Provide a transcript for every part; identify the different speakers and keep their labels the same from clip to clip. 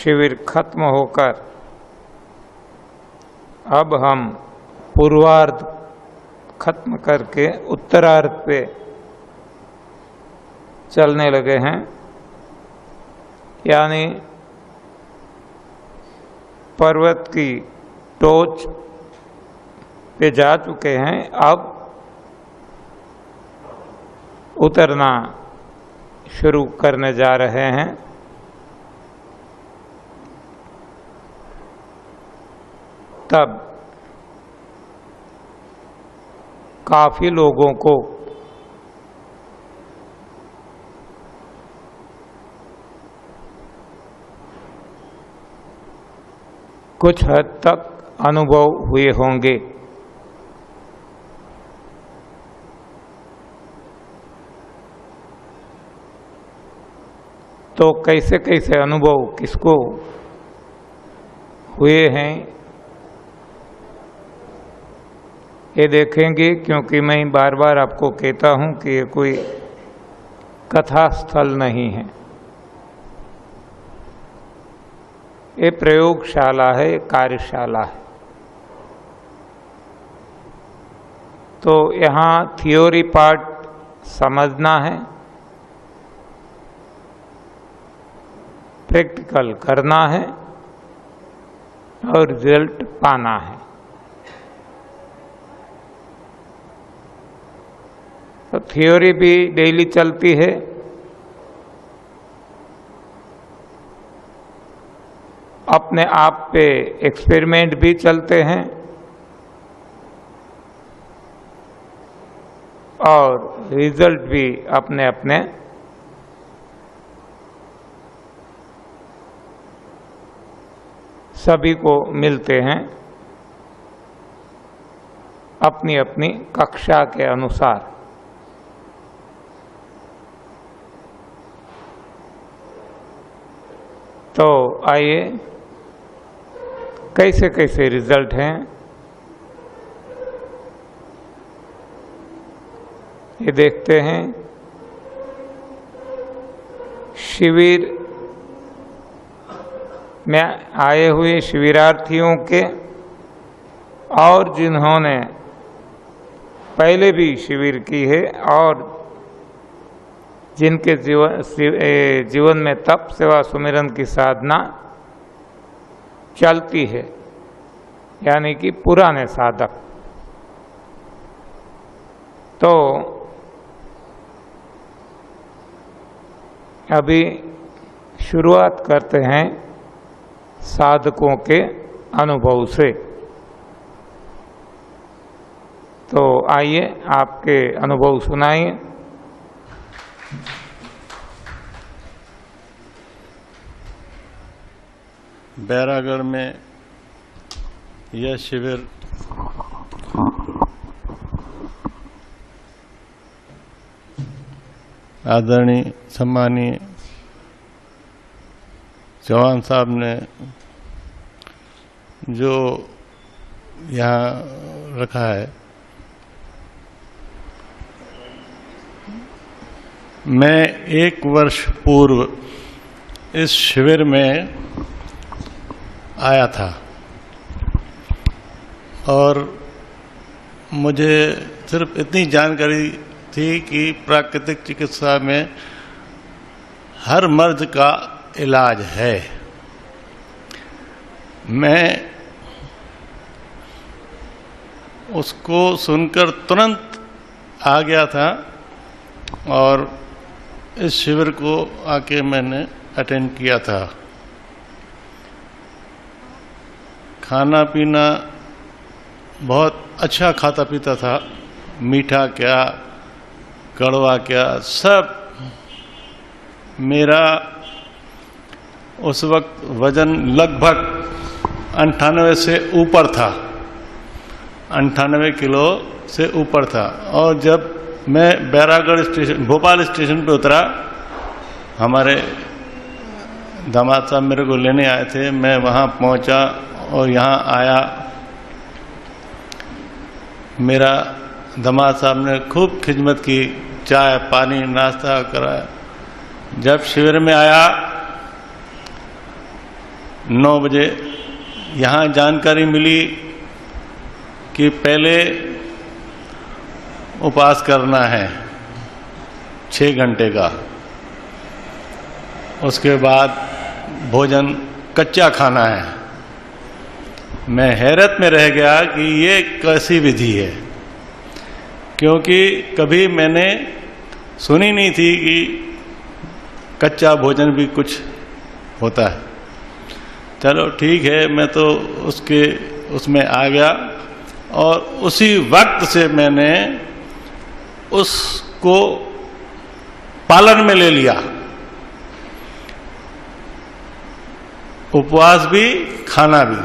Speaker 1: शिविर खत्म होकर अब हम पूर्वार्ध खत्म करके उत्तरार्ध पे चलने लगे हैं, यानी पर्वत की टोच पे जा चुके हैं। अब उतरना शुरू करने जा रहे हैं। तब काफी लोगों को कुछ हद तक अनुभव हुए होंगे। तो कैसे कैसे अनुभव किसको हुए हैं ये देखेंगे, क्योंकि मैं बार बार आपको कहता हूं कि ये कोई कथा स्थल नहीं है, ये प्रयोगशाला है, कार्यशाला है। तो यहाँ थियोरी पार्ट समझना है, प्रैक्टिकल करना है और रिजल्ट पाना है। तो थियोरी भी डेली चलती है, अपने आप पे एक्सपेरिमेंट भी चलते हैं और रिजल्ट भी अपने अपने सभी को मिलते हैं अपनी अपनी कक्षा के अनुसार। तो आइए कैसे कैसे रिजल्ट हैं ये देखते हैं। शिविर में आए हुए शिविरार्थियों के और जिन्होंने पहले भी शिविर की है और जिनके जीवन में तप सेवा सुमिरन की साधना चलती है, यानी कि पुराने साधक, तो अभी शुरुआत करते हैं साधकों के अनुभव से। तो आइए आपके अनुभव सुनाइए।
Speaker 2: बैरागढ़ में यह शिविर आदरणीय सम्मानीय चौहान साहब ने जो यहाँ रखा है, मैं 1 वर्ष पूर्व इस शिविर में आया था और मुझे सिर्फ इतनी जानकारी थी कि प्राकृतिक चिकित्सा में हर मर्ज का इलाज है। मैं उसको सुनकर तुरंत आ गया था और इस शिविर को आके मैंने अटेंड किया था। खाना पीना बहुत अच्छा खाता पीता था, मीठा क्या कड़वा क्या सब। मेरा उस वक्त वजन लगभग 98 से ऊपर था, 98 किलो से ऊपर था। और जब मैं बैरागढ़ स्टेशन, भोपाल स्टेशन पे उतरा, हमारे दामाद साहब मेरे को लेने आए थे, मैं वहाँ पहुँचा और यहाँ आया। मेरा दामाद साहब ने खूब खिदमत की, चाय पानी नाश्ता कराया। जब शिविर में आया 9 बजे यहाँ जानकारी मिली कि पहले उपवास करना है 6 घंटे का, उसके बाद भोजन कच्चा खाना है। मैं हैरत में रह गया कि ये कैसी विधि है, क्योंकि कभी मैंने सुनी नहीं थी कि कच्चा भोजन भी कुछ होता है। चलो ठीक है, मैं तो उसमें आ गया और उसी वक्त से मैंने उसको पालन में ले लिया। उपवास भी, खाना भी।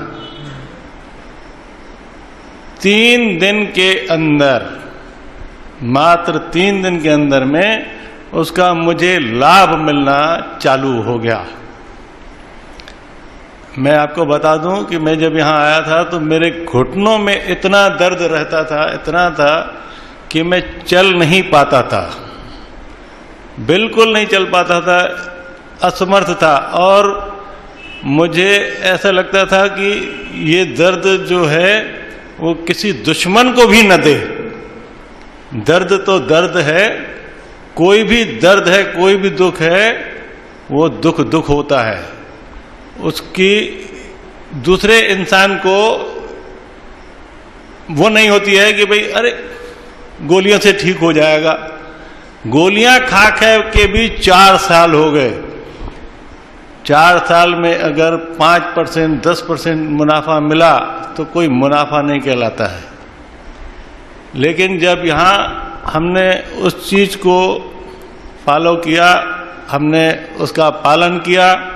Speaker 2: 3 दिन के अंदर, मात्र 3 दिन के अंदर में उसका मुझे लाभ मिलना चालू हो गया। मैं आपको बता दूं कि मैं जब यहाँ आया था तो मेरे घुटनों में इतना दर्द रहता था, इतना था कि मैं चल नहीं पाता था, बिल्कुल नहीं चल पाता था, असमर्थ था। और मुझे ऐसा लगता था कि ये दर्द जो है वो किसी दुश्मन को भी न दे। दर्द तो दर्द है, कोई भी दर्द है, कोई भी दुख है, वो दुख होता है। उसकी दूसरे इंसान को वो नहीं होती है कि भाई अरे गोलियों से ठीक हो जाएगा। गोलियां खा के भी 4 साल हो गए। 4 साल में अगर 5%, 10% मुनाफा मिला तो कोई मुनाफा नहीं कहलाता है। लेकिन जब यहाँ हमने उस चीज को फॉलो किया, हमने उसका पालन किया,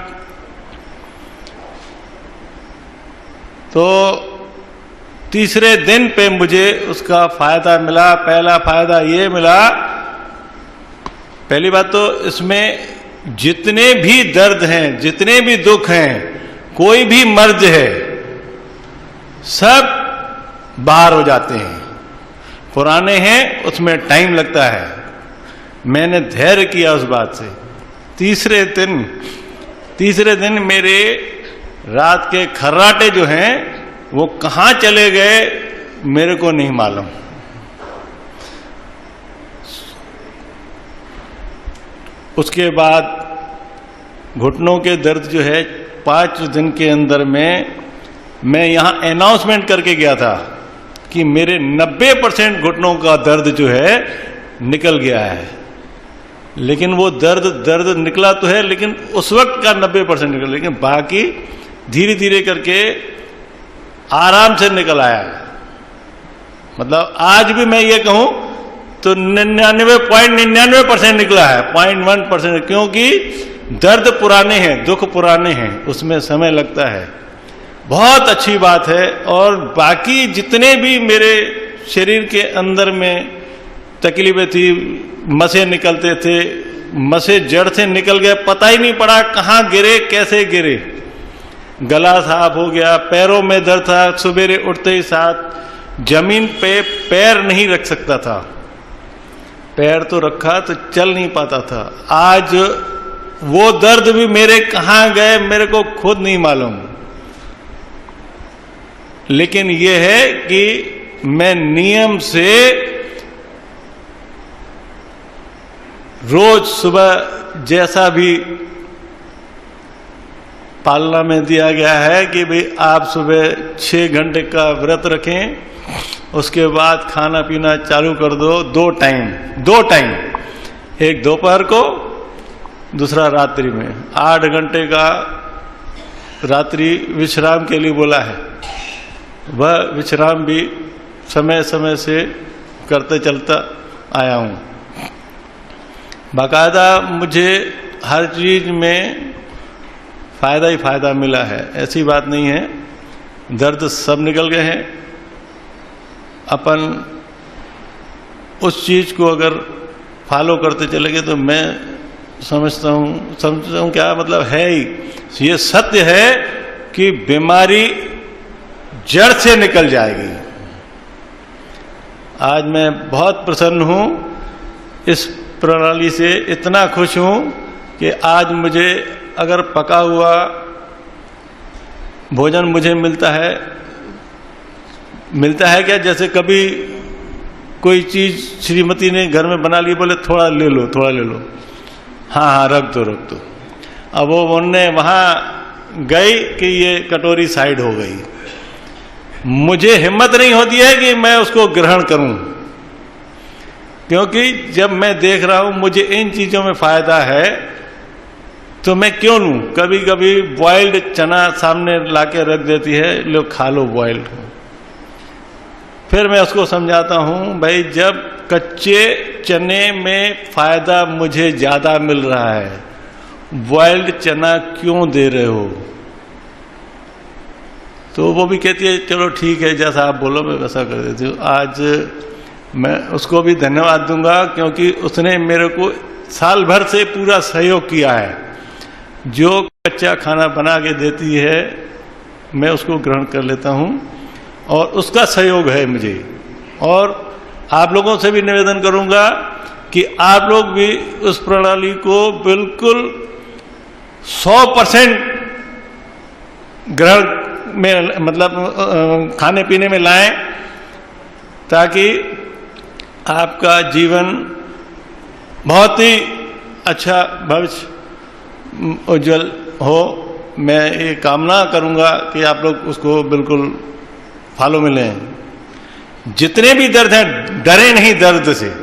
Speaker 2: तो तीसरे दिन पे मुझे उसका फायदा मिला। पहला फायदा ये मिला, पहली बात तो इसमें जितने भी दर्द हैं, जितने भी दुख हैं, कोई भी मर्ज है, सब बाहर हो जाते हैं। पुराने हैं उसमें टाइम लगता है। मैंने धैर्य किया उस बात से। तीसरे दिन मेरे रात के खर्राटे जो हैं वो कहाँ चले गए मेरे को नहीं मालूम। उसके बाद घुटनों के दर्द जो है 5 दिन के अंदर में मैं यहाँ अनाउंसमेंट करके गया था कि मेरे 90% घुटनों का दर्द जो है निकल गया है। लेकिन वो दर्द निकला तो है, लेकिन उस वक्त का 90% निकला, लेकिन बाकी धीरे धीरे करके आराम से निकल आया। मतलब आज भी मैं ये कहूं तो 99.99% निकला है, 0.1%, क्योंकि दर्द पुराने हैं, दुख पुराने हैं, उसमें समय लगता है। बहुत अच्छी बात है। और बाकी जितने भी मेरे शरीर के अंदर में तकलीफें थी, मसे निकलते थे, मसे जड़ से निकल गए, पता ही नहीं पड़ा कहाँ गिरे, कैसे गिरे। गला साफ हो गया, पैरों में दर्द था, सवेरे उठते ही साथ जमीन पे पैर नहीं रख सकता था, पैर तो रखा तो चल नहीं पाता था। आज वो दर्द भी मेरे कहाँ गए मेरे को खुद नहीं मालूम। लेकिन ये है कि मैं नियम से रोज सुबह, जैसा भी पालना में दिया गया है कि भाई आप सुबह 6 घंटे का व्रत रखें, उसके बाद खाना पीना चालू कर दो। 2 टाइम, एक दोपहर को, दूसरा रात्रि में। 8 घंटे का रात्रि विश्राम के लिए बोला है। वह विश्राम भी समय समय से करते चलता आया हूँ। बाकायदा मुझे हर चीज में फायदा ही फायदा मिला है, ऐसी बात नहीं है। दर्द सब निकल गए हैं। अपन उस चीज को अगर फॉलो करते चले गए तो मैं समझता हूँ क्या मतलब है ही, ये सत्य है कि बीमारी जड़ से निकल जाएगी। आज मैं बहुत प्रसन्न हूँ इस प्रणाली से, इतना खुश हूँ कि आज मुझे अगर पका हुआ भोजन मुझे मिलता है क्या, जैसे कभी कोई चीज श्रीमती ने घर में बना ली, बोले थोड़ा ले लो, थोड़ा ले लो, हाँ रख दो। अब वो उनने वहां गई कि ये कटोरी साइड हो गई, मुझे हिम्मत नहीं होती है कि मैं उसको ग्रहण करूं, क्योंकि जब मैं देख रहा हूं मुझे इन चीजों में फायदा है तो मैं क्यों लूं। कभी कभी बॉइल्ड चना सामने लाके रख देती है, लो खा लो बॉइल्ड। फिर मैं उसको समझाता हूं, भाई जब कच्चे चने में फायदा मुझे ज्यादा मिल रहा है, बॉइल्ड चना क्यों दे रहे हो। तो वो भी कहती है चलो ठीक है, जैसा आप बोलो मैं वैसा कर देती हूँ। आज मैं उसको भी धन्यवाद दूंगा, क्योंकि उसने मेरे को साल भर से पूरा सहयोग किया है। जो कच्चा खाना बना के देती है मैं उसको ग्रहण कर लेता हूँ और उसका सहयोग है मुझे। और आप लोगों से भी निवेदन करूंगा कि आप लोग भी उस प्रणाली को बिल्कुल 100% ग्रहण में, मतलब खाने पीने में लाएं, ताकि आपका जीवन बहुत ही अच्छा भविष्य उज्जवल हो। मैं ये कामना करूंगा कि आप लोग उसको बिल्कुल फॉलो में लें। जितने भी दर्द हैं, डरे नहीं दर्द से,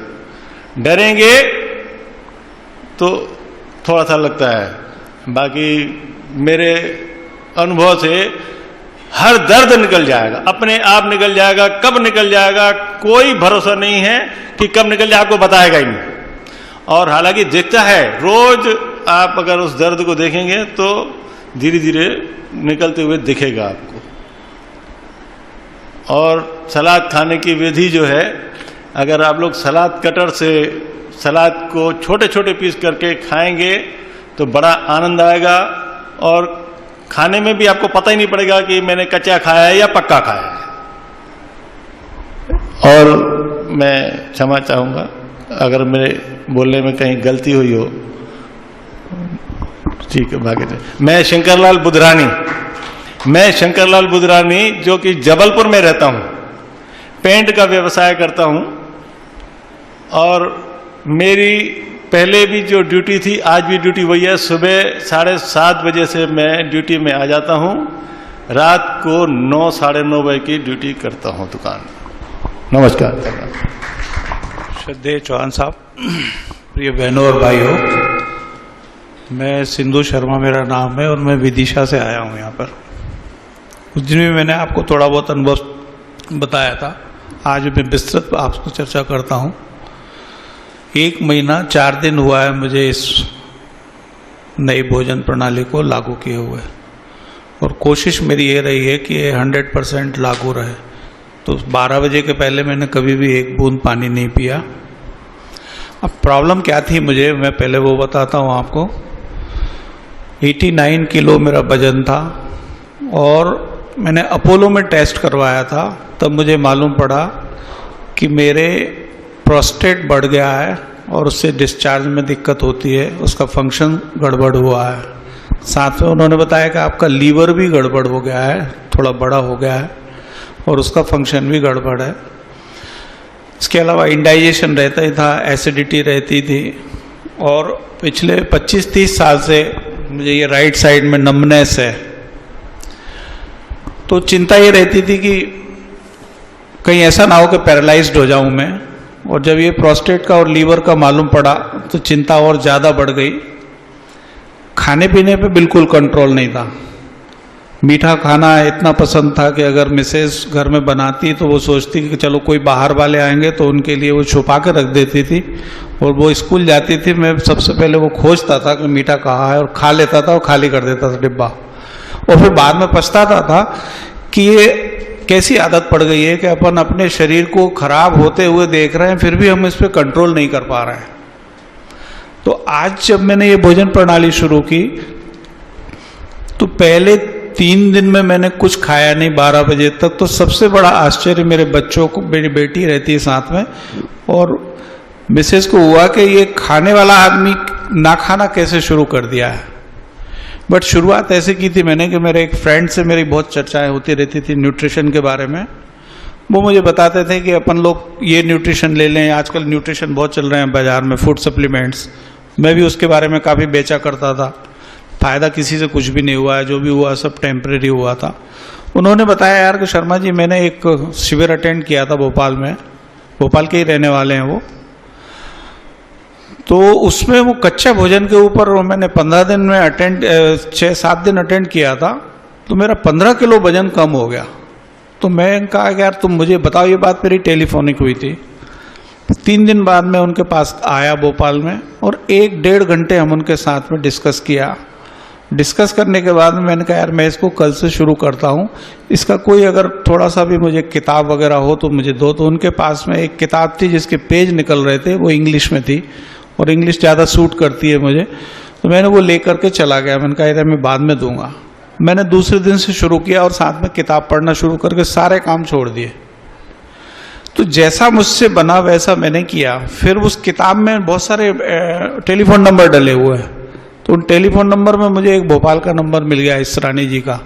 Speaker 2: डरेंगे तो थोड़ा सा लगता है, बाकी मेरे अनुभव से हर दर्द निकल जाएगा, अपने आप निकल जाएगा। कब निकल जाएगा कोई भरोसा नहीं है कि कब निकल जाए, आपको बताएगा ही नहीं। और हालांकि दिखता है, रोज आप अगर उस दर्द को देखेंगे तो धीरे धीरे निकलते हुए दिखेगा आपको। और सलाद खाने की विधि जो है, अगर आप लोग सलाद कटर से सलाद को छोटे छोटे पीस करके खाएंगे तो बड़ा आनंद आएगा, और खाने में भी आपको पता ही नहीं पड़ेगा कि मैंने कच्चा खाया है या पक्का खाया है। और मैं क्षमा चाहूंगा अगर मेरे बोलने में कहीं गलती हुई हो, ठीक है। बाकी मैं शंकरलाल बुधरानी जो कि जबलपुर में रहता हूं, पेंट का व्यवसाय करता हूं। और मेरी पहले भी जो ड्यूटी थी, आज भी ड्यूटी वही है। सुबह 7:30 बजे से मैं ड्यूटी में आ जाता हूं, रात को 9, 9:30 बजे की ड्यूटी करता हूं दुकान में। नमस्कार।
Speaker 3: श्रद्धेय चौहान साहब, प्रिय बहनों और भाइयों, मैं सिंधु शर्मा मेरा नाम है और मैं विदिशा से आया हूं यहाँ पर। उस दिन भी मैंने आपको थोड़ा बहुत अनुभव बताया था, आज मैं विस्तृत आपको चर्चा करता हूं। 1 महीना 4 दिन हुआ है मुझे इस नई भोजन प्रणाली को लागू किए हुए, और कोशिश मेरी ये रही है कि ये 100% लागू रहे। तो 12 बजे के पहले मैंने कभी भी एक बूंद पानी नहीं पिया। अब प्रॉब्लम क्या थी मुझे, मैं पहले वो बताता हूँ आपको। 89 किलो मेरा वजन था, और मैंने अपोलो में टेस्ट करवाया था, तब मुझे मालूम पड़ा कि मेरे प्रोस्टेट बढ़ गया है और उससे डिस्चार्ज में दिक्कत होती है, उसका फंक्शन गड़बड़ हुआ है। साथ में उन्होंने बताया कि आपका लीवर भी गड़बड़ हो गया है, थोड़ा बड़ा हो गया है और उसका फंक्शन भी गड़बड़ है। इसके अलावा इंडाइजेशन रहता ही था, एसिडिटी रहती थी, और पिछले 25-30 साल से मुझे ये राइट साइड में नमनेस है। तो चिंता ये रहती थी कि कहीं ऐसा ना हो कि पैरालाइज्ड हो जाऊं मैं। और जब ये प्रोस्टेट का और लीवर का मालूम पड़ा तो चिंता और ज़्यादा बढ़ गई। खाने पीने पे बिल्कुल कंट्रोल नहीं था। मीठा खाना इतना पसंद था कि अगर मिसेस घर में बनाती तो वो सोचती कि चलो कोई बाहर वाले आएंगे तो उनके लिए वो छुपा के रख देती थी, और वो स्कूल जाती थी, मैं सबसे पहले वो खोजता था कि मीठा कहाँ है और खा लेता था और खाली कर देता था डिब्बा। और फिर बाद में पछताता था कि ये कैसी आदत पड़ गई है कि अपन अपने शरीर को खराब होते हुए देख रहे हैं, फिर भी हम इस पर कंट्रोल नहीं कर पा रहे हैं। तो आज जब मैंने ये भोजन प्रणाली शुरू की तो पहले 3 दिन में मैंने कुछ खाया नहीं 12 बजे तक। तो सबसे बड़ा आश्चर्य मेरे बच्चों को, मेरी बेटी रहती है साथ में, और मिसेस को हुआ कि ये खाने वाला आदमी ना खाना कैसे शुरू कर दिया है। बट शुरुआत ऐसे की थी मैंने कि मेरे एक फ्रेंड से मेरी बहुत चर्चाएं होती रहती थी न्यूट्रिशन के बारे में। वो मुझे बताते थे कि अपन लोग ये न्यूट्रिशन ले लें, आजकल न्यूट्रिशन बहुत चल रहे हैं बाजार में, फूड सप्लीमेंट्स। मैं भी उसके बारे में काफ़ी बेचा करता था। फ़ायदा किसी से कुछ भी नहीं हुआ है, जो भी हुआ सब टेम्परेरी हुआ था। उन्होंने बताया यार कि शर्मा जी मैंने एक शिविर अटेंड किया था भोपाल में, भोपाल के ही रहने वाले हैं वो, तो उसमें वो कच्चा भोजन के ऊपर मैंने 15 दिन में 6-7 दिन अटेंड किया था, तो मेरा 15 किलो वजन कम हो गया। तो मैं कहा कि यार तुम मुझे बताओ, ये बात मेरी टेलीफोनिक हुई थी। 3 दिन बाद मैं उनके पास आया भोपाल में और 1-1.5 घंटे हम उनके साथ में डिस्कस किया। डिस्कस करने के बाद में मैंने कहा यार मैं इसको कल से शुरू करता हूँ, इसका कोई अगर थोड़ा सा भी मुझे किताब वगैरह हो तो मुझे दो। तो उनके पास में एक किताब थी जिसके पेज निकल रहे थे, वो इंग्लिश में थी और इंग्लिश ज़्यादा सूट करती है मुझे, तो मैंने वो लेकर के चला गया। मैंने कहा यार मैं बाद में दूंगा। मैंने दूसरे दिन से शुरू किया और साथ में किताब पढ़ना शुरू करके सारे काम छोड़ दिए। तो जैसा मुझसे बना वैसा मैंने किया। फिर उस किताब में बहुत सारे टेलीफोन नंबर डले हुए हैं, तो उन टेलीफोन नंबर में मुझे एक भोपाल का नंबर मिल गया, इसरानी जी का।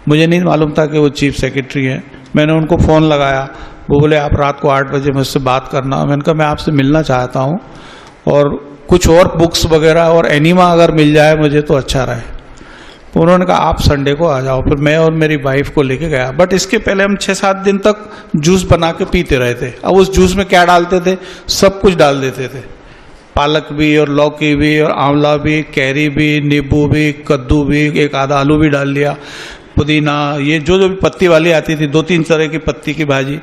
Speaker 3: मुझे नहीं मालूम था कि वो चीफ सेक्रेटरी हैं। मैंने उनको फ़ोन लगाया, वो बोले आप रात को 8 बजे मुझसे बात करना। मैंने कहा मैं आपसे मिलना चाहता हूँ और कुछ और बुक्स वगैरह और एनीमा अगर मिल जाए मुझे तो अच्छा रहे। तो उन्होंने कहा आप संडे को आ जाओ। फिर मैं और मेरी वाइफ को लेके गया। बट इसके पहले हम 6-7 दिन तक जूस बना के पीते रहे थे। अब उस जूस में क्या डालते थे, सब कुछ डाल देते थे, पालक भी और लौकी भी और आंवला भी, कैरी भी, नींबू भी, कद्दू भी, एक आधा आलू भी डाल लिया, पुदीना, ये जो जो भी पत्ती वाली आती थी, 2-3 तरह की पत्ती की भाजी,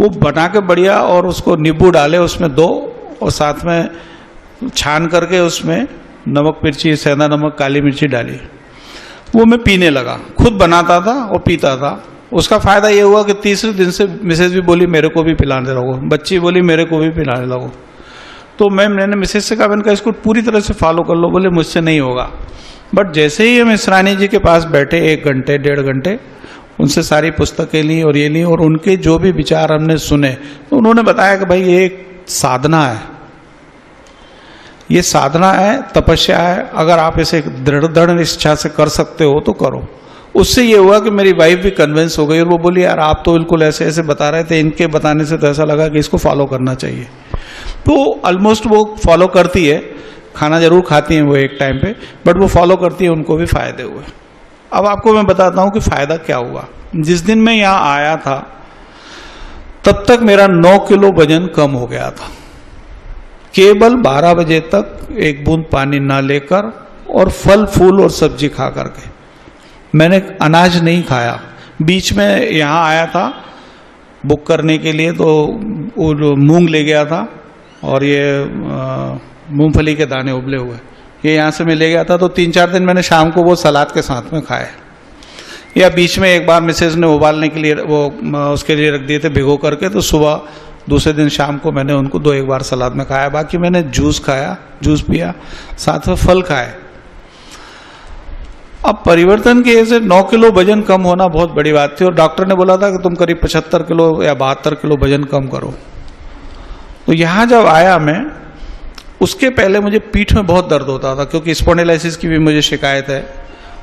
Speaker 3: वो बना के बढ़िया, और उसको नींबू डाले उसमें 2, और साथ में छान करके उसमें नमक मिर्ची, सेंधा नमक, काली मिर्ची डाली। वो मैं पीने लगा, खुद बनाता था और पीता था। उसका फ़ायदा ये हुआ कि तीसरे दिन से मिसेज भी बोली मेरे को भी पिलाने लगो, बच्ची बोली मेरे को भी पिलाने लगो। तो मैंने मिसेज से कहा, मैंने कहा इसको पूरी तरह से फॉलो कर लो। बोले मुझसे नहीं होगा। बट जैसे ही हम इसरानी जी के पास बैठे 1 घंटे 1.5 घंटे, उनसे सारी पुस्तकें ली और ये ली और उनके जो भी विचार हमने सुने, तो उन्होंने बताया कि भाई ये एक साधना है, ये साधना है, तपस्या है। अगर आप इसे दृढ़ इच्छा से कर सकते हो तो करो। उससे ये हुआ कि मेरी वाइफ भी कन्विंस हो गई और वो बोली यार आप तो बिल्कुल ऐसे ऐसे बता रहे थे, इनके बताने से तो ऐसा लगा कि इसको फॉलो करना चाहिए। तो ऑलमोस्ट वो फॉलो करती है, खाना जरूर खाती हैं वो एक टाइम पे, बट वो फॉलो करती है, उनको भी फायदे हुए। अब आपको मैं बताता हूँ कि फायदा क्या हुआ। जिस दिन मैं यहाँ आया था तब तक मेरा 9 किलो वजन कम हो गया था, केवल 12 बजे तक 1 बूंद पानी ना लेकर और फल फूल और सब्जी खा करके। मैंने अनाज नहीं खाया। बीच में यहाँ आया था बुक करने के लिए, तो मूंग ले गया था और ये मूंगफली के दाने उबले हुए, ये यहाँ से मैं ले गया था। तो 3-4 दिन मैंने शाम को वो सलाद के साथ में खाए। या बीच में एक बार मिसेज ने उबालने के लिए वो उसके लिए रख दिए थे भिगो करके, तो सुबह दूसरे दिन शाम को मैंने उनको 2-1 बार सलाद में खाया। बाकी मैंने जूस खाया, जूस पिया, साथ में फल खाए। अब परिवर्तन के ऐसे 9 किलो वजन कम होना बहुत बड़ी बात थी और डॉक्टर ने बोला था कि तुम करीब 75 किलो या 72 किलो वजन कम करो। तो यहाँ जब आया मैं, उसके पहले मुझे पीठ में बहुत दर्द होता था क्योंकि स्पॉन्डिलाइसिस की भी मुझे शिकायत है,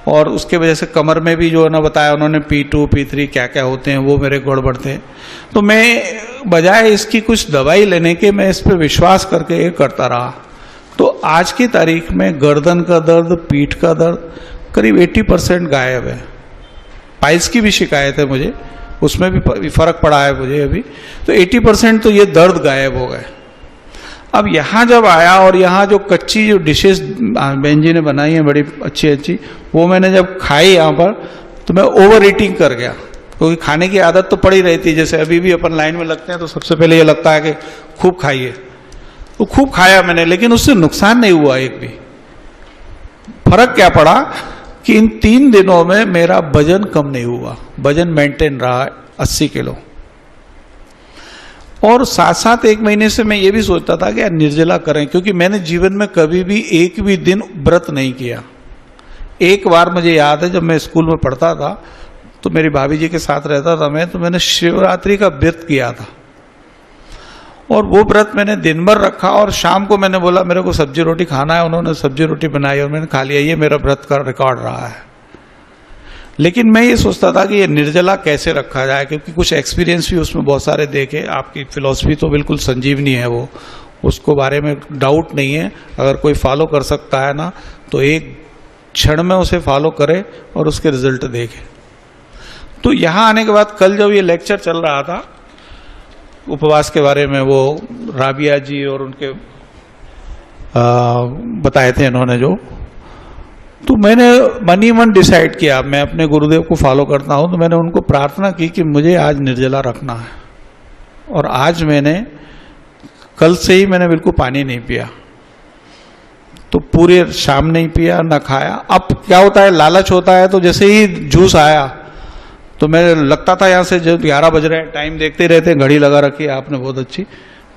Speaker 3: और उसके वजह से कमर में भी जो ना बताया उन्होंने P2 P3 क्या क्या होते हैं वो मेरे गड़बड़ थे। तो मैं बजाय इसकी कुछ दवाई लेने के मैं इस पर विश्वास करके ये करता रहा। तो आज की तारीख में गर्दन का दर्द, पीठ का दर्द करीब 80% गायब है। पाइल्स की भी शिकायत है मुझे, उसमें भी फर्क पड़ा है मुझे अभी। तो 80% तो ये दर्द गायब हो गए। अब यहाँ जब आया और यहाँ जो कच्ची जो डिशेस बहन जी ने बनाई हैं बड़ी अच्छी अच्छी, वो मैंने जब खाई यहाँ पर तो मैं ओवर ईटिंग कर गया, क्योंकि खाने की आदत तो पड़ी रहती है। जैसे अभी भी अपन लाइन में लगते हैं तो सबसे पहले ये लगता है कि खूब खाइए, तो खूब खाया मैंने, लेकिन उससे नुकसान नहीं हुआ एक भी। फर्क क्या पड़ा कि इन 3 दिनों में मेरा वजन कम नहीं हुआ, वजन मेंटेन रहा 80 किलो। और साथ साथ 1 महीने से मैं ये भी सोचता था कि यार निर्जला करें, क्योंकि मैंने जीवन में कभी भी एक भी दिन व्रत नहीं किया। एक बार मुझे याद है जब मैं स्कूल में पढ़ता था तो मेरी भाभी जी के साथ रहता था मैं, तो मैंने शिवरात्रि का व्रत किया था और वो व्रत मैंने दिन भर रखा और शाम को मैंने बोला मेरे को सब्जी रोटी खाना है, उन्होंने सब्जी रोटी बनाई और मैंने खा लिया। ये मेरा व्रत का रिकॉर्ड रहा है। लेकिन मैं ये सोचता था कि ये निर्जला कैसे रखा जाए, क्योंकि कुछ एक्सपीरियंस भी उसमें बहुत सारे देखे। आपकी फिलॉसफी तो बिल्कुल संजीवनी है, वो उसको बारे में डाउट नहीं है। अगर कोई फॉलो कर सकता है ना, तो एक क्षण में उसे फॉलो करे और उसके रिजल्ट देखे। तो यहाँ आने के बाद कल जब ये लेक्चर चल रहा था उपवास के बारे में, वो राबिया जी और उनके बताए थे इन्होंने जो, तो मैंने मन ही मन डिसाइड किया, मैं अपने गुरुदेव को फॉलो करता हूं, तो मैंने उनको प्रार्थना की कि मुझे आज निर्जला रखना है। और आज मैंने कल से ही मैंने बिल्कुल पानी नहीं पिया, तो पूरे शाम नहीं पिया ना खाया। अब क्या होता है, लालच होता है, तो जैसे ही जूस आया तो मैं लगता था यहाँ से जब 11 बज रहे हैं, टाइम देखते रहते हैं, घड़ी लगा रखी है आपने बहुत अच्छी,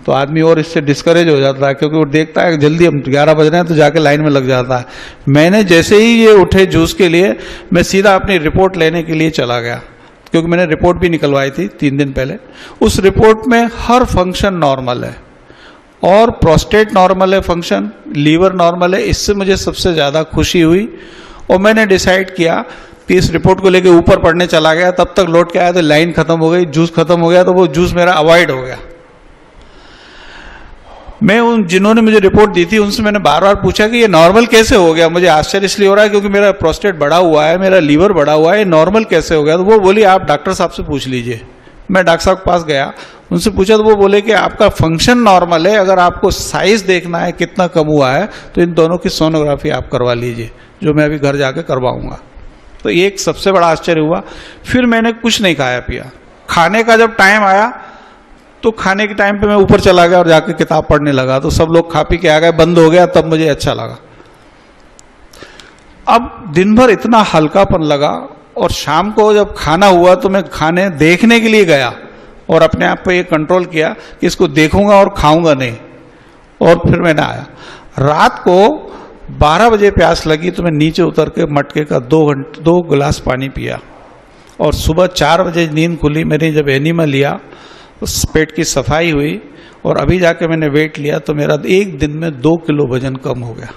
Speaker 3: तो आदमी और इससे डिस्करेज हो जाता है, क्योंकि वो देखता है जल्दी हम 11 बज रहे हैं तो जाके लाइन में लग जाता है। मैंने जैसे ही ये उठे जूस के लिए, मैं सीधा अपनी रिपोर्ट लेने के लिए चला गया, क्योंकि मैंने रिपोर्ट भी निकलवाई थी 3 दिन पहले। उस रिपोर्ट में हर फंक्शन नॉर्मल है, और प्रोस्टेट नॉर्मल है, फंक्शन लीवर नॉर्मल है। इससे मुझे सबसे ज़्यादा खुशी हुई और मैंने डिसाइड किया कि इस रिपोर्ट को लेके ऊपर पढ़ने चला गया। तब तक लौट के आया तो लाइन खत्म हो गई, जूस खत्म हो गया, तो वो जूस मेरा अवॉइड हो गया। मैं उन जिन्होंने मुझे रिपोर्ट दी थी उनसे मैंने बार बार पूछा कि ये नॉर्मल कैसे हो गया। मुझे आश्चर्य इसलिए हो रहा है क्योंकि मेरा प्रोस्टेट बढ़ा हुआ है, मेरा लीवर बढ़ा हुआ है, ये नॉर्मल कैसे हो गया। तो वो बोली आप डॉक्टर साहब से पूछ लीजिए। मैं डॉक्टर साहब के पास गया, उनसे पूछा तो वो बोले कि आपका फंक्शन नॉर्मल है, अगर आपको साइज देखना है कितना कम हुआ है तो इन दोनों की सोनोग्राफी आप करवा लीजिए, जो मैं अभी घर जाके करवाऊंगा। तो ये एक सबसे बड़ा आश्चर्य हुआ। फिर मैंने कुछ नहीं खाया पिया। खाने का जब टाइम आया तो खाने के टाइम पे मैं ऊपर चला गया और जाके किताब पढ़ने लगा, तो सब लोग खा पी के आ गए, बंद हो गया, तब मुझे अच्छा लगा। अब दिन भर इतना हल्कापन लगा, और शाम को जब खाना हुआ तो मैं खाने देखने के लिए गया और अपने आप पे ये कंट्रोल किया कि इसको देखूंगा और खाऊंगा नहीं, और फिर मैंने आया। रात को 12 बजे प्यास लगी तो मैं नीचे उतर के मटके का 2 गिलास पानी पिया, और सुबह 4 बजे नींद खुली मेरी। जब एनीमा लिया उस पेट की सफाई हुई, और अभी जाके मैंने वेट लिया तो मेरा एक दिन में 2 किलो वजन कम हो गया।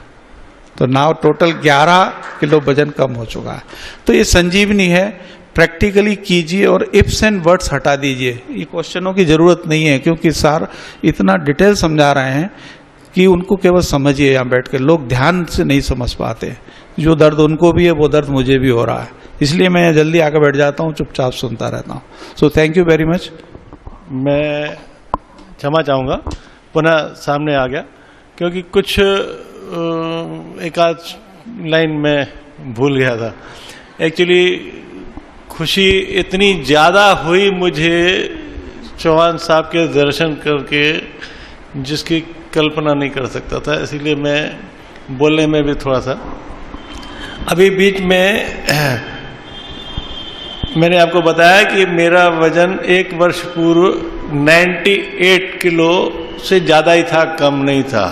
Speaker 3: तो नाउ टोटल 11 किलो वजन कम हो चुका है। तो ये संजीवनी है, प्रैक्टिकली कीजिए और इफ्स एंड वर्ड्स हटा दीजिए। ये क्वेश्चनों की जरूरत नहीं है, क्योंकि सर इतना डिटेल समझा रहे हैं कि उनको केवल समझिए। यहाँ बैठ के लोग ध्यान से नहीं समझ पाते, जो दर्द उनको भी है वो दर्द मुझे भी हो रहा है, इसलिए मैं जल्दी आकर बैठ जाता हूँ, चुपचाप सुनता रहता हूँ। So thank you very much.
Speaker 2: मैं क्षमा चाहूँगा, पुनः सामने आ गया, क्योंकि कुछ एक आध लाइन में भूल गया था। एक्चुअली खुशी इतनी ज़्यादा हुई मुझे चौहान साहब के दर्शन करके, जिसकी कल्पना नहीं कर सकता था, इसीलिए मैं बोलने में भी थोड़ा सा अभी बीच में मैंने आपको बताया कि मेरा वजन 1 वर्ष पूर्व 98 किलो से ज़्यादा ही था, कम नहीं था।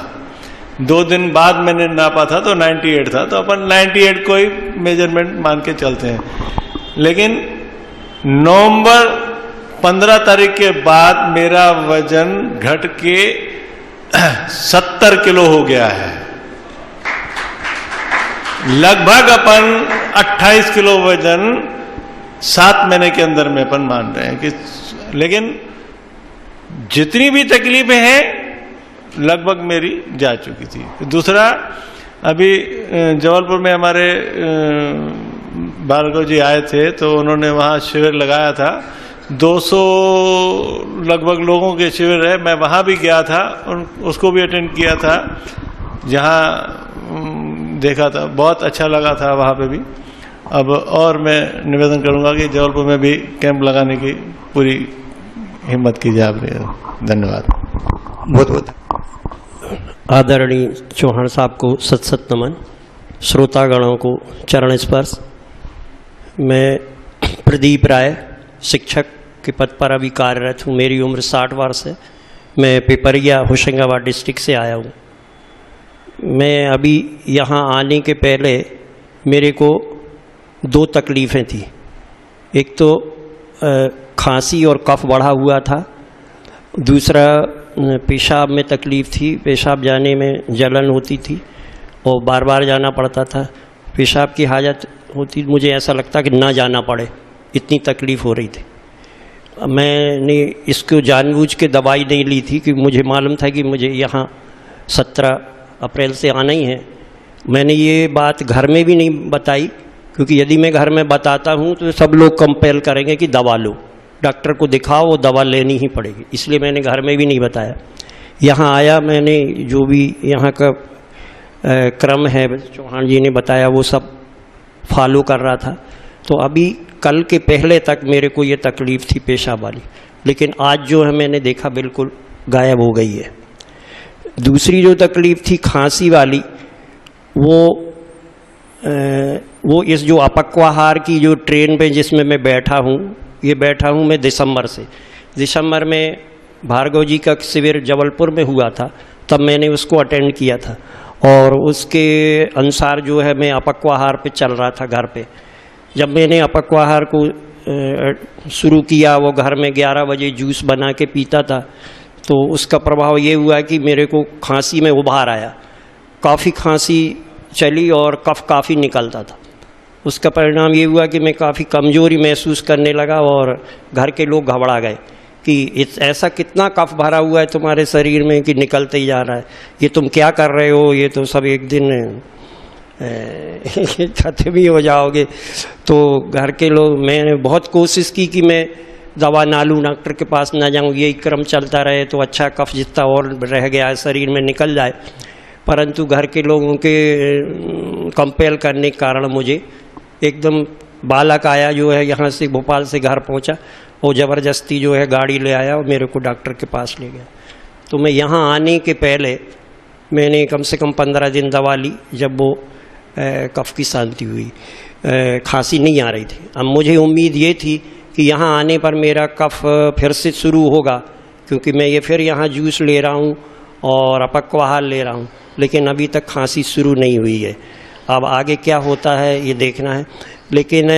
Speaker 2: 2 दिन बाद मैंने नापा था तो 98 था, तो अपन 98 को ही मेजरमेंट मान के चलते हैं। लेकिन नवंबर 15 तारीख के बाद मेरा वजन घट के 70 किलो हो गया है। लगभग अपन 28 किलो वजन 7 महीने के अंदर में अपन मान रहे हैं कि, लेकिन जितनी भी तकलीफें हैं लगभग मेरी जा चुकी थी। दूसरा, अभी जबलपुर में हमारे भार्गव जी आए थे, तो उन्होंने वहाँ शिविर लगाया था। 200 लगभग लोगों के शिविर है, मैं वहाँ भी गया था, उसको भी अटेंड किया था, जहाँ देखा था, बहुत अच्छा लगा था वहाँ पे भी। अब और मैं निवेदन करूँगा कि जबलपुर में भी कैंप लगाने की पूरी हिम्मत कीजिए आप। धन्यवाद।
Speaker 4: बहुत बहुत आदरणीय चौहान साहब को सत सत नमन। श्रोतागणों को चरण स्पर्श। मैं प्रदीप राय शिक्षक के पद पर अभी कार्यरत हूँ। मेरी उम्र 60 वर्ष है। मैं पिपरिया होशंगाबाद डिस्ट्रिक्ट से आया हूँ। मैं अभी यहाँ आने के पहले मेरे को 2 तकलीफ़ें थी। एक तो खांसी और कफ बढ़ा हुआ था, दूसरा पेशाब में तकलीफ़ थी, पेशाब जाने में जलन होती थी और बार बार जाना पड़ता था। पेशाब की हाजत होती, मुझे ऐसा लगता कि ना जाना पड़े, इतनी तकलीफ़ हो रही थी। मैंने इसको जानबूझ के दवाई नहीं ली थी कि मुझे मालूम था कि मुझे यहाँ 17 अप्रैल से आना ही है। मैंने ये बात घर में भी नहीं बताई, क्योंकि यदि मैं घर में बताता हूँ तो सब लोग कंपेल करेंगे कि दवा लो, डॉक्टर को दिखाओ, वो दवा लेनी ही पड़ेगी। इसलिए मैंने घर में भी नहीं बताया। यहाँ आया, मैंने जो भी यहाँ का क्रम है चौहान जी ने बताया वो सब फॉलो कर रहा था। तो अभी कल के पहले तक मेरे को ये तकलीफ़ थी पेशाब वाली, लेकिन आज जो है मैंने देखा बिल्कुल गायब हो गई है। दूसरी जो तकलीफ़ थी खांसी वाली, वो इस जो अपक्वाहार की जो ट्रेन पे जिसमें मैं बैठा हूँ, ये बैठा हूँ मैं दिसंबर से। दिसंबर में भार्गव जी का शिविर जबलपुर में हुआ था, तब मैंने उसको अटेंड किया था और उसके अनुसार जो है मैं अपक्वाहार पे चल रहा था घर पे। जब मैंने अपक्वाहार को शुरू किया, वो घर में 11 बजे जूस बना के पीता था, तो उसका प्रभाव ये हुआ कि मेरे को खांसी में उभार आया, काफ़ी खांसी चली और कफ काफ़ी निकलता था। उसका परिणाम ये हुआ कि मैं काफ़ी कमज़ोरी महसूस करने लगा और घर के लोग घबरा गए कि ऐसा कितना कफ भरा हुआ है तुम्हारे शरीर में कि निकलते ही जा रहा है, ये तुम क्या कर रहे हो, ये तो सब एक दिन खत्म ही हो जाओगे। तो घर के लोग, मैंने बहुत कोशिश की कि मैं दवा ना लूँ, डॉक्टर के पास ना जाऊँ, यही क्रम चलता रहे तो अच्छा, कफ जितना और रह गया है शरीर में निकल जाए। परंतु घर के लोगों के कंपेल करने के कारण मुझे एकदम बालक आया जो है यहाँ से भोपाल से घर पहुँचा, वो ज़बरदस्ती जो है गाड़ी ले आया और मेरे को डॉक्टर के पास ले गया। तो मैं यहाँ आने के पहले मैंने कम से कम 15 दिन दवा ली, जब वो कफ की शांति हुई, खांसी नहीं आ रही थी। अब मुझे उम्मीद ये थी कि यहाँ आने पर मेरा कफ फिर से शुरू होगा, क्योंकि मैं ये फिर यहाँ जूस ले रहा हूँ और अपक्वाहार ले रहा हूँ, लेकिन अभी तक खांसी शुरू नहीं हुई है। अब आगे क्या होता है ये देखना है। लेकिन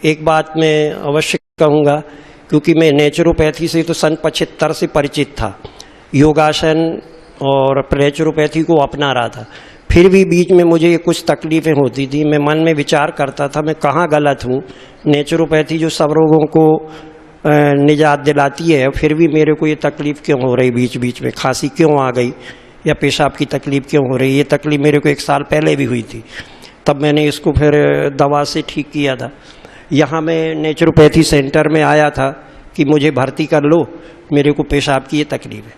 Speaker 4: एक बात मैं अवश्य कहूँगा, क्योंकि मैं नेचुरोपैथी से तो सन 75 से परिचित था, योगासन और नेचुरोपैथी को अपना रहा था, फिर भी बीच में मुझे कुछ तकलीफ़ें होती थी। मैं मन में विचार करता था मैं कहाँ गलत हूँ। नेचुरोपैथी जो सब रोगों को निजात दिलाती है, फिर भी मेरे को ये तकलीफ़ क्यों हो रही, बीच बीच में खांसी क्यों आ गई या पेशाब की तकलीफ़ क्यों हो रही। ये तकलीफ़ मेरे को 1 साल पहले भी हुई थी, तब मैंने इसको फिर दवा से ठीक किया था। यहाँ मैं नेचुरोपैथी सेंटर में आया था कि मुझे भर्ती कर लो, मेरे को पेशाब की ये तकलीफ़ है।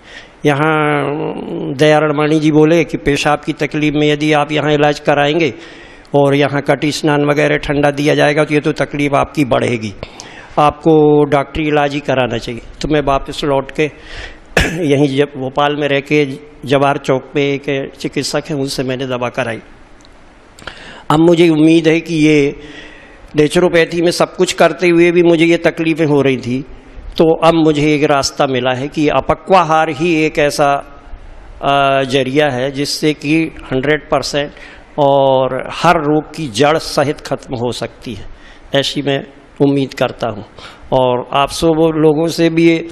Speaker 4: यहाँ दयारमणि जी बोले कि पेशाब की तकलीफ़ में यदि आप यहाँ इलाज कराएंगे और यहाँ कटी स्नान वगैरह ठंडा दिया जाएगा तो ये तो तकलीफ़ आपकी बढ़ेगी, आपको डॉक्टरी इलाज ही कराना चाहिए। तो मैं वापस लौट के यहीं जब भोपाल में रह के जवाहर चौक पे एक चिकित्सक हैं, उनसे मैंने दवा कराई। अब मुझे उम्मीद है कि ये नेचुरोपैथी में सब कुछ करते हुए भी मुझे ये तकलीफ़ें हो रही थी, तो अब मुझे एक रास्ता मिला है कि अपक्वाहार ही एक ऐसा जरिया है जिससे कि 100% और हर रोग की जड़ सहित ख़त्म हो सकती है, ऐसी मैं उम्मीद करता हूँ। और आप सब लोगों से भी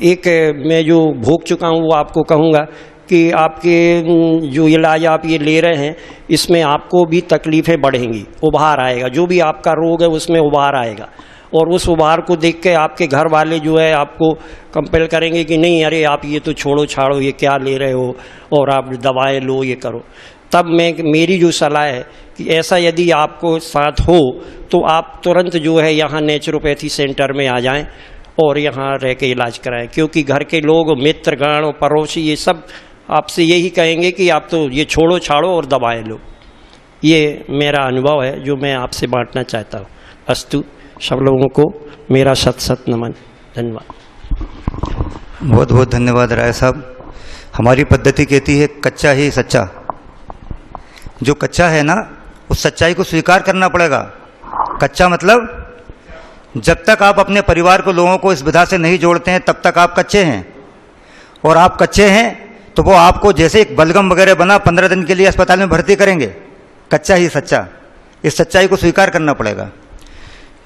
Speaker 4: एक मैं जो भोग चुका हूँ वो आपको कहूँगा कि आपके जो इलाज आप ये ले रहे हैं, इसमें आपको भी तकलीफ़ें बढ़ेंगी, उभार आएगा, जो भी आपका रोग है उसमें उभार आएगा। और उस उभार को देख के आपके घर वाले जो है आपको कंपेल करेंगे कि नहीं, अरे आप ये तो छोड़ो छाड़ो, ये क्या ले रहे हो, और आप दवाएं लो, ये करो। तब मेरी जो सलाह है कि ऐसा यदि आपको साथ हो तो आप तुरंत जो है यहाँ नेचुरोपैथी सेंटर में आ जाएं और यहाँ रह के इलाज कराएं, क्योंकि घर के लोग, मित्रगण और पड़ोसी ये सब आपसे यही कहेंगे कि आप तो ये छोड़ो छाड़ो और दवाएं लो। ये मेरा अनुभव है जो मैं आपसे बांटना चाहता हूँ। अस्तु, सब लोगों को मेरा शत शत नमन। धन्यवाद।
Speaker 5: बहुत बहुत धन्यवाद राय साहब। हमारी पद्धति कहती है कच्चा ही सच्चा। जो कच्चा है ना, उस सच्चाई को स्वीकार करना पड़ेगा। कच्चा मतलब जब तक आप अपने परिवार को, लोगों को इस विधा से नहीं जोड़ते हैं तब तक आप कच्चे हैं। और आप कच्चे हैं तो वो आपको जैसे एक बलगम वगैरह बना 15 दिन के लिए अस्पताल में भर्ती करेंगे। कच्चा ही सच्चा, इस सच्चाई को स्वीकार करना पड़ेगा।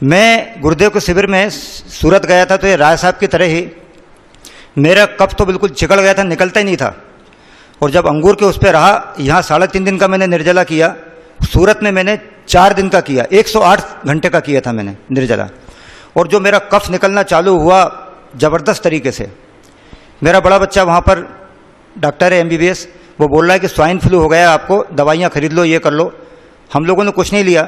Speaker 5: मैं गुरुदेव के शिविर में सूरत गया था, तो ये राय साहब की तरह ही मेरा कफ तो बिल्कुल चिकड़ गया था, निकलता ही नहीं था। और जब अंगूर के उस पर रहा, यहाँ 3.5 दिन का मैंने निर्जला किया, सूरत में मैंने 4 दिन का किया, 108 घंटे का किया था मैंने निर्जला। और जो मेरा कफ निकलना चालू हुआ ज़बरदस्त तरीके से। मेरा बड़ा बच्चा वहाँ पर डॉक्टर है MBBS, वो बोल रहा है कि स्वाइन फ्लू हो गया, आपको दवाइयाँ खरीद लो, ये कर लो। हम लोगों ने कुछ नहीं लिया,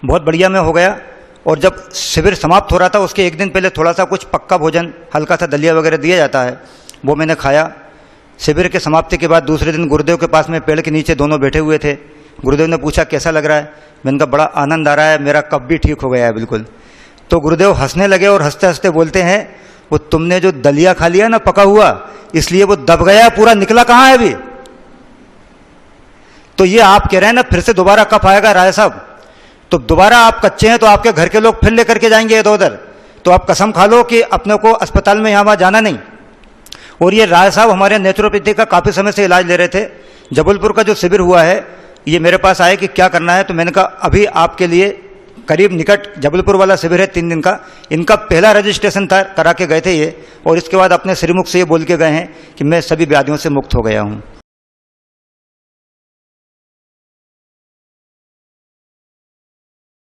Speaker 5: बहुत बढ़िया में हो गया। और जब शिविर समाप्त हो रहा था उसके 1 दिन पहले थोड़ा सा कुछ पक्का भोजन, हल्का सा दलिया वगैरह दिया जाता है, वो मैंने खाया। शिविर के समाप्ति के बाद दूसरे दिन गुरुदेव के पास में पेड़ के नीचे दोनों बैठे हुए थे। गुरुदेव ने पूछा कैसा लग रहा है, मैंने कहा बड़ा आनंद आ रहा है, मेरा कफ भी ठीक हो गया है बिल्कुल। तो गुरुदेव हंसने लगे और हंसते हंसते बोलते हैं, वो तुमने जो दलिया खा लिया ना पका हुआ, इसलिए वो दब गया, पूरा निकला कहाँ है अभी। तो ये आप कह रहे हैं ना फिर से दोबारा कफ आएगा राय साहब, तो दोबारा आप कच्चे हैं तो आपके घर के लोग फिर लेकर के जाएंगे इधर उधर, तो आप कसम खा लो कि अपने को अस्पताल में यहाँ वहाँ जाना नहीं। और ये राय साहब हमारे नेचुरोपैथी का काफ़ी समय से इलाज ले रहे थे। जबलपुर का जो शिविर हुआ है, ये मेरे पास आए कि क्या करना है, तो मैंने कहा अभी आपके लिए करीब निकट जबलपुर वाला शिविर है 3 दिन का, इनका पहला रजिस्ट्रेशन था, करा के गए थे ये, और इसके बाद अपने श्रीमुख से ये बोल के गए हैं कि मैं सभी व्याधियों से मुक्त हो गया हूँ।